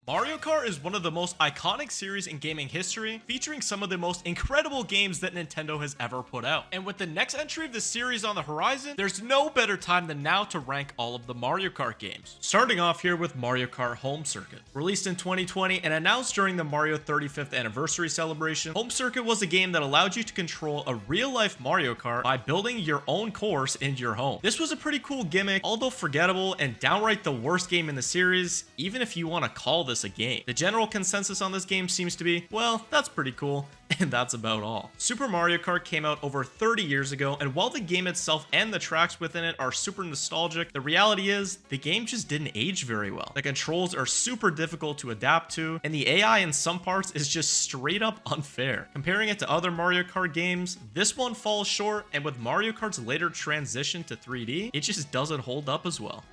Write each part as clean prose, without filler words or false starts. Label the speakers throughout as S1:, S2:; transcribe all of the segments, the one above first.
S1: Mario Kart is one of the most iconic series in gaming history, featuring some of the most incredible games that Nintendo has ever put out. And with the next entry of the series on the horizon, there's no better time than now to rank all of the Mario Kart games. Starting off here with Mario Kart Home Circuit. Released in 2020 and announced during the Mario 35th anniversary celebration, Home Circuit was a game that allowed you to control a real-life Mario Kart by building your own course in your home. This was a pretty cool gimmick, although forgettable and downright the worst game in the series, even if you want to call this a game. The general consensus on this game seems to be, well, that's pretty cool. And that's about all. Super Mario Kart came out over 30 years ago, and while the game itself and the tracks within it are super nostalgic, the reality is the game just didn't age very well. The controls are super difficult to adapt to, and the AI in some parts is just straight up unfair. Comparing it to other Mario Kart games, this one falls short, and with Mario Kart's later transition to 3D, it just doesn't hold up as well.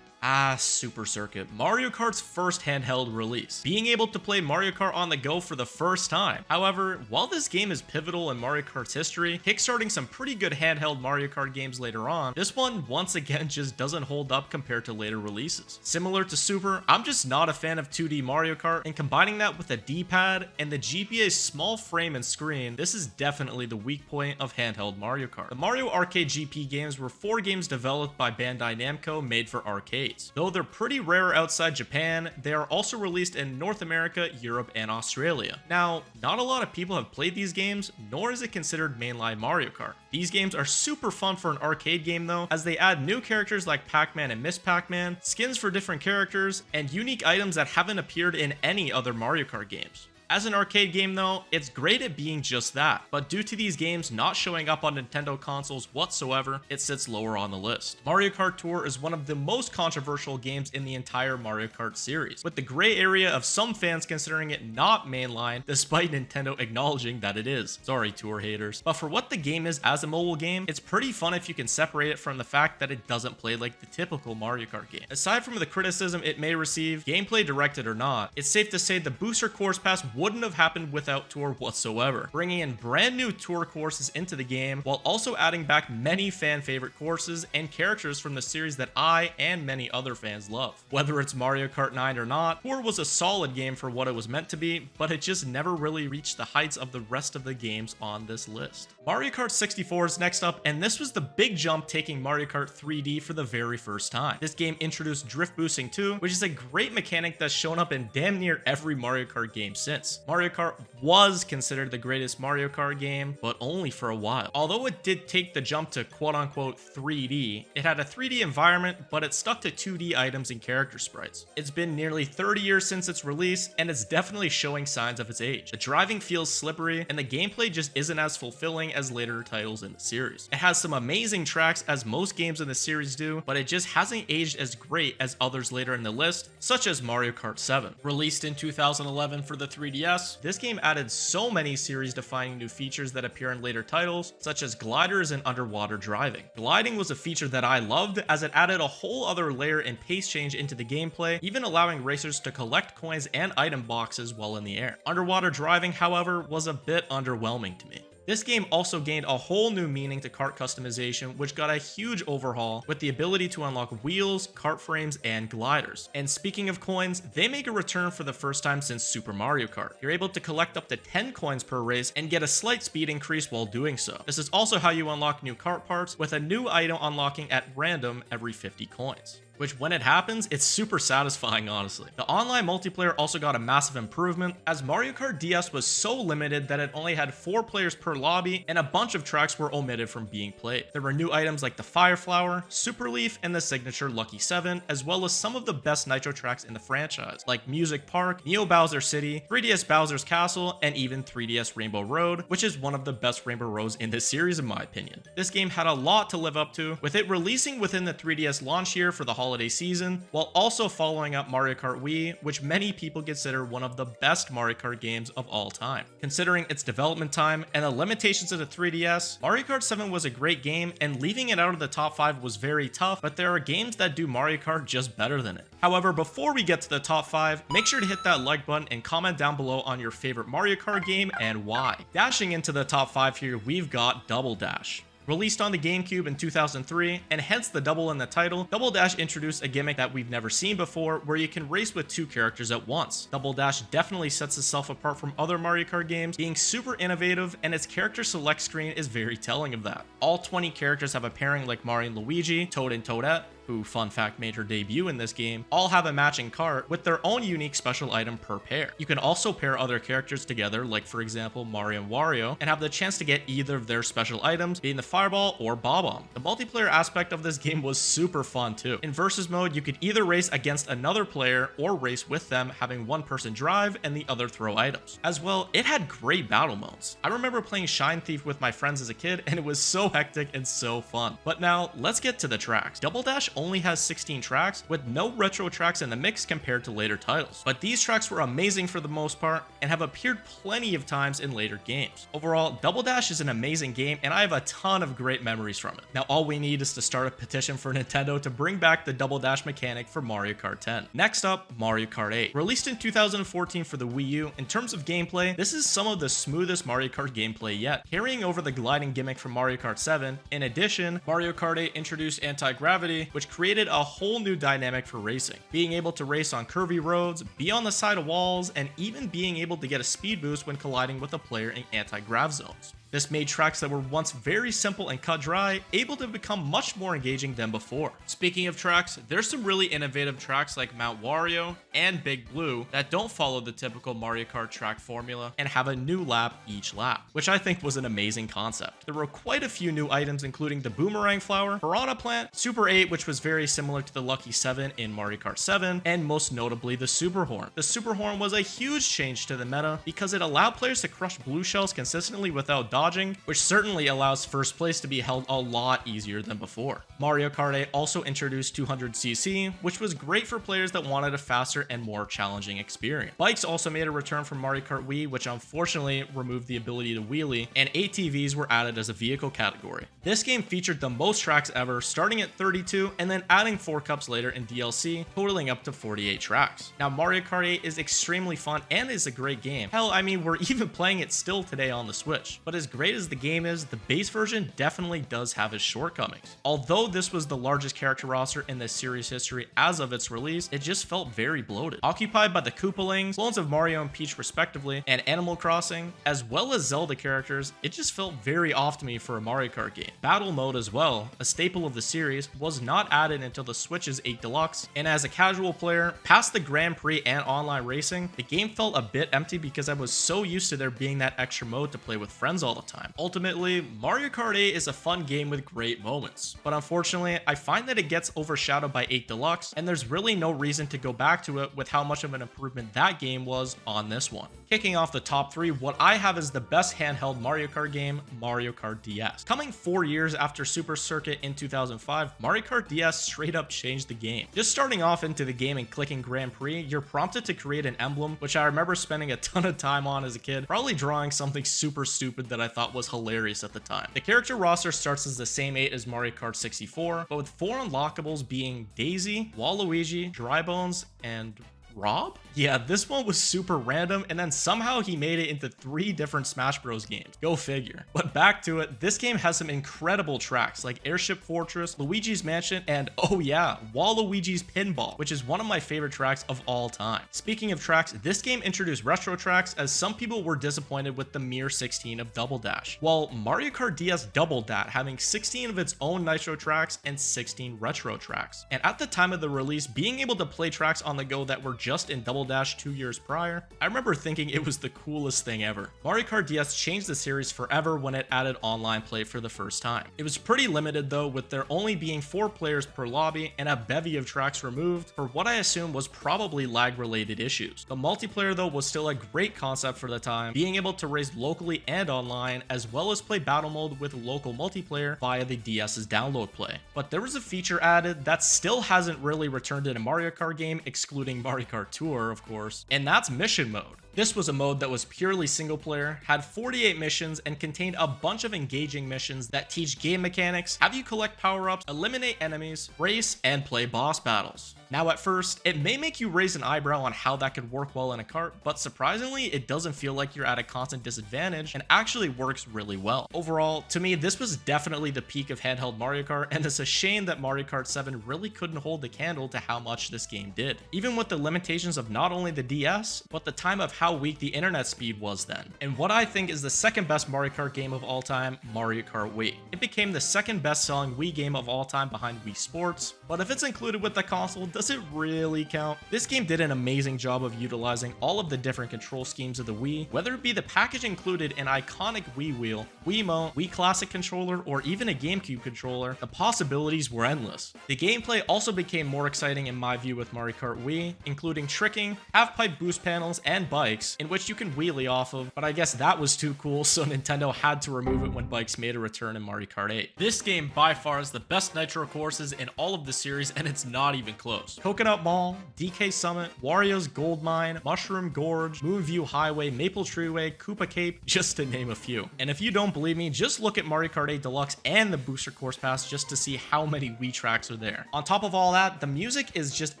S1: Super Circuit, Mario Kart's first handheld release, being able to play Mario Kart on the go for the first time. However, while this game is pivotal in Mario Kart's history, kickstarting some pretty good handheld Mario Kart games later on, this one once again just doesn't hold up compared to later releases. Similar to Super, I'm just not a fan of 2D Mario Kart, and combining that with a D-pad and the GBA's small frame and screen, this is definitely the weak point of handheld Mario Kart. The Mario Arcade GP games were 4 games developed by Bandai Namco made for arcades. Though they're pretty rare outside Japan, they are also released in North America, Europe, and Australia. Now, not a lot of people have played these games, nor is it considered mainline Mario Kart. These games are super fun for an arcade game though, as they add new characters like Pac-Man and Miss Pac-Man, skins for different characters, and unique items that haven't appeared in any other Mario Kart games. As an arcade game though, it's great at being just that, but due to these games not showing up on Nintendo consoles whatsoever, it sits lower on the list. Mario Kart Tour is one of the most controversial games in the entire Mario Kart series, with the gray area of some fans considering it not mainline, despite Nintendo acknowledging that it is. Sorry, Tour haters. But for what the game is as a mobile game, it's pretty fun if you can separate it from the fact that it doesn't play like the typical Mario Kart game. Aside from the criticism it may receive, gameplay directed or not, it's safe to say the Booster Course Pass wouldn't have happened without Tour whatsoever, bringing in brand new Tour courses into the game while also adding back many fan favorite courses and characters from the series that I and many other fans love. Whether it's Mario Kart 9 or not, Tour was a solid game for what it was meant to be, but it just never really reached the heights of the rest of the games on this list. Mario Kart 64 is next up, and this was the big jump, taking Mario Kart 3D for the very first time. This game introduced drift boosting too, which is a great mechanic that's shown up in damn near every Mario Kart game since. Mario Kart was considered the greatest Mario Kart game, but only for a while. Although it did take the jump to quote-unquote 3D, it had a 3D environment, but it stuck to 2D items and character sprites. It's been nearly 30 years since its release, and it's definitely showing signs of its age. The driving feels slippery, and the gameplay just isn't as fulfilling as later titles in the series. It has some amazing tracks, as most games in the series do, but it just hasn't aged as great as others later in the list, such as Mario Kart 7. Released in 2011 for the 3DS, this game added so many series-defining new features that appear in later titles, such as gliders and underwater driving. Gliding was a feature that I loved, as it added a whole other layer and pace change into the gameplay, even allowing racers to collect coins and item boxes while in the air. Underwater driving, however, was a bit underwhelming to me. This game also gained a whole new meaning to kart customization, which got a huge overhaul with the ability to unlock wheels, kart frames, and gliders. And speaking of coins, they make a return for the first time since Super Mario Kart. You're able to collect up to 10 coins per race and get a slight speed increase while doing so. This is also how you unlock new kart parts, with a new item unlocking at random every 50 coins. Which, when it happens, it's super satisfying, honestly. The online multiplayer also got a massive improvement, as Mario Kart DS was so limited that it only had 4 players per lobby, and a bunch of tracks were omitted from being played. There were new items like the Fire Flower, Super Leaf, and the signature Lucky 7, as well as some of the best Nitro tracks in the franchise, like Music Park, Neo Bowser City, 3DS Bowser's Castle, and even 3DS Rainbow Road, which is one of the best Rainbow Roads in this series in my opinion. This game had a lot to live up to, with it releasing within the 3DS launch year for the holiday season, while also following up Mario Kart Wii, which many people consider one of the best Mario Kart games of all time. Considering its development time and the limitations of the 3DS, Mario Kart 7 was a great game, and leaving it out of the top 5 was very tough, but there are games that do Mario Kart just better than it. However, before we get to the top 5, make sure to hit that like button and comment down below on your favorite Mario Kart game and why. Dashing into the top 5 here, we've got Double Dash. Released on the GameCube in 2003, and hence the double in the title, Double Dash introduced a gimmick that we've never seen before where you can race with two characters at once. Double Dash definitely sets itself apart from other Mario Kart games, being super innovative, and its character select screen is very telling of that. All 20 characters have a pairing like Mario and Luigi, Toad and Toadette, who, fun fact, made her debut in this game, all have a matching cart with their own unique special item per pair. You can also pair other characters together, like for example Mario and Wario, and have the chance to get either of their special items, being the Fireball or Bob-omb. The multiplayer aspect of this game was super fun too. In versus mode, you could either race against another player or race with them, having one person drive and the other throw items. As well, it had great battle modes. I remember playing Shine Thief with my friends as a kid, and it was so hectic and so fun. But now, let's get to the tracks. Double Dash only has 16 tracks, with no retro tracks in the mix compared to later titles. But these tracks were amazing for the most part, and have appeared plenty of times in later games. Overall, Double Dash is an amazing game, and I have a ton of great memories from it. Now all we need is to start a petition for Nintendo to bring back the Double Dash mechanic for Mario Kart 10. Next up, Mario Kart 8. Released in 2014 for the Wii U, in terms of gameplay, this is some of the smoothest Mario Kart gameplay yet, carrying over the gliding gimmick from Mario Kart 7. In addition, Mario Kart 8 introduced anti-gravity, which created a whole new dynamic for racing. Being able to race on curvy roads, be on the side of walls, and even being able to get a speed boost when colliding with a player in anti-grav zones. This made tracks that were once very simple and cut dry able to become much more engaging than before. Speaking of tracks, there's some really innovative tracks like Mount Wario and Big Blue that don't follow the typical Mario Kart track formula and have a new lap each lap, which I think was an amazing concept. There were quite a few new items, including the Boomerang Flower, Piranha Plant, Super 8, which was very similar to the Lucky 7 in Mario Kart 7, and most notably the Super Horn. The Super Horn was a huge change to the meta because it allowed players to crush blue shells consistently without dodging, which certainly allows first place to be held a lot easier than before. Mario Kart 8 also introduced 200cc, which was great for players that wanted a faster and more challenging experience. Bikes also made a return from Mario Kart Wii, which unfortunately removed the ability to wheelie, and ATVs were added as a vehicle category. This game featured the most tracks ever, starting at 32 and then adding 4 cups later in DLC, totaling up to 48 tracks. Now Mario Kart 8 is extremely fun and is a great game. Hell, I mean, we're even playing it still today on the Switch. But as great as the game is, the base version definitely does have its shortcomings. Although this was the largest character roster in the series history as of its release, it just felt very bloated. Occupied by the Koopalings, clones of Mario and Peach respectively, and Animal Crossing, as well as Zelda characters, it just felt very off to me for a Mario Kart game. Battle mode as well, a staple of the series, was not added until the Switch's 8 Deluxe, and as a casual player, past the Grand Prix and online racing, the game felt a bit empty because I was so used to there being that extra mode to play with friends all the time. Ultimately, Mario Kart 8 is a fun game with great moments, but unfortunately, I find that it gets overshadowed by 8 Deluxe, and there's really no reason to go back to it with how much of an improvement that game was on this one. Kicking off the top 3, what I have is the best handheld Mario Kart game, Mario Kart DS. Coming 4 years after Super Circuit in 2005, Mario Kart DS straight up changed the game. Just starting off into the game and clicking Grand Prix, you're prompted to create an emblem, which I remember spending a ton of time on as a kid, probably drawing something super stupid that I thought was hilarious at the time. The character roster starts as the same 8 as Mario Kart 64, but with 4 unlockables being Daisy, Waluigi, Drybones, and Rob? Yeah, this one was super random, and then somehow he made it into 3 different Smash Bros games. Go figure. But back to it, this game has some incredible tracks like Airship Fortress, Luigi's Mansion, and oh yeah, Waluigi's Pinball, which is one of my favorite tracks of all time. Speaking of tracks, this game introduced retro tracks as some people were disappointed with the mere 16 of Double Dash, while Mario Kart DS doubled that, having 16 of its own nitro tracks and 16 retro tracks. And at the time of the release, being able to play tracks on the go that were just in Double Dash 2 years prior, I remember thinking it was the coolest thing ever. Mario Kart DS changed the series forever when it added online play for the first time. It was pretty limited though, with there only being 4 players per lobby and a bevy of tracks removed for what I assume was probably lag related issues. The multiplayer though was still a great concept for the time, being able to race locally and online, as well as play battle mode with local multiplayer via the DS's download play. But there was a feature added that still hasn't really returned in a Mario Kart game, excluding Mario Kart Tour, of course, and that's mission mode. This was a mode that was purely single player, had 48 missions, and contained a bunch of engaging missions that teach game mechanics, have you collect power-ups, eliminate enemies, race, and play boss battles. Now at first, it may make you raise an eyebrow on how that could work well in a cart, but surprisingly, it doesn't feel like you're at a constant disadvantage and actually works really well. Overall, to me, this was definitely the peak of handheld Mario Kart, and it's a shame that Mario Kart 7 really couldn't hold the candle to how much this game did. Even with the limitations of not only the DS, but the time of how weak the internet speed was then. And what I think is the second best Mario Kart game of all time, Mario Kart Wii. It became the second best selling Wii game of all time behind Wii Sports, but if it's included with the console, does it really count? This game did an amazing job of utilizing all of the different control schemes of the Wii, whether it be the package included an iconic Wii wheel, Wiimote, Wii Classic controller, or even a GameCube controller. The possibilities were endless. The gameplay also became more exciting in my view with Mario Kart Wii, including tricking, half-pipe boost panels, and bikes, in which you can wheelie off of, but I guess that was too cool, so Nintendo had to remove it when bikes made a return in Mario Kart 8. This game by far is the best Nitro courses in all of the series, and it's not even close. Coconut Mall, DK Summit, Wario's Gold Mine, Mushroom Gorge, Moonview Highway, Maple Treeway, Koopa Cape, just to name a few. And if you don't believe me, just look at Mario Kart 8 Deluxe and the Booster Course Pass just to see how many Wii tracks are there. On top of all that, the music is just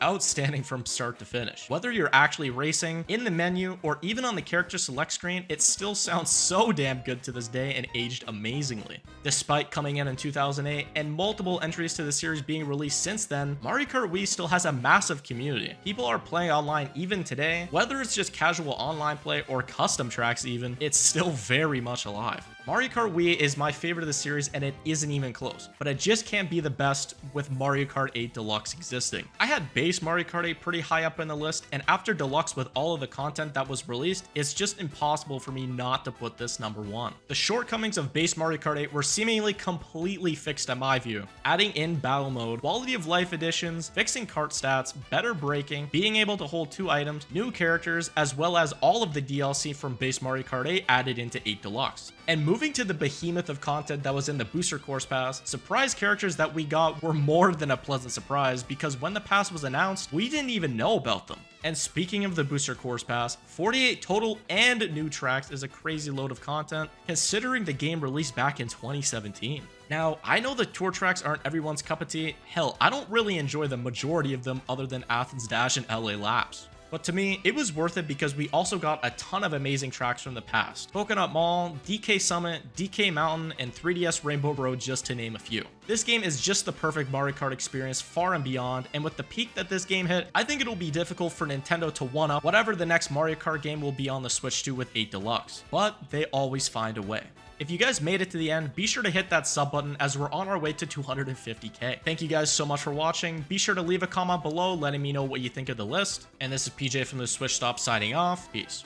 S1: outstanding from start to finish. Whether you're actually racing, in the menu, or even on the character select screen, it still sounds so damn good to this day and aged amazingly. Despite coming in 2008 and multiple entries to the series being released since then, Mario Kart Wii still has a massive community. People are playing online even today. Whether it's just casual online play or custom tracks even, it's still very much alive. Mario Kart Wii is my favorite of the series, and it isn't even close, but it just can't be the best with Mario Kart 8 Deluxe existing. I had base Mario Kart 8 pretty high up in the list, and after Deluxe with all of the content that was released, it's just impossible for me not to put this number one. The shortcomings of base Mario Kart 8 were seemingly completely fixed in my view. Adding in battle mode, quality of life additions, fixing kart stats, better braking, being able to hold 2 items, new characters, as well as all of the DLC from base Mario Kart 8 added into 8 Deluxe. And moving to the behemoth of content that was in the Booster Course Pass, surprise characters that we got were more than a pleasant surprise, because when the pass was announced, we didn't even know about them. And speaking of the Booster Course Pass, 48 total and new tracks is a crazy load of content, considering the game released back in 2017. Now, I know the tour tracks aren't everyone's cup of tea. Hell, I don't really enjoy the majority of them other than Athens Dash and LA Laps. But to me, it was worth it because we also got a ton of amazing tracks from the past. Coconut Mall, DK Summit, DK Mountain, and 3DS Rainbow Road, just to name a few. This game is just the perfect Mario Kart experience far and beyond, and with the peak that this game hit, I think it'll be difficult for Nintendo to one-up whatever the next Mario Kart game will be on the Switch 2 with 8 Deluxe. But they always find a way. If you guys made it to the end, be sure to hit that sub button as we're on our way to 250k. Thank you guys so much for watching. Be sure to leave a comment below letting me know what you think of the list. And this is PJ from the Switch Stop signing off. Peace.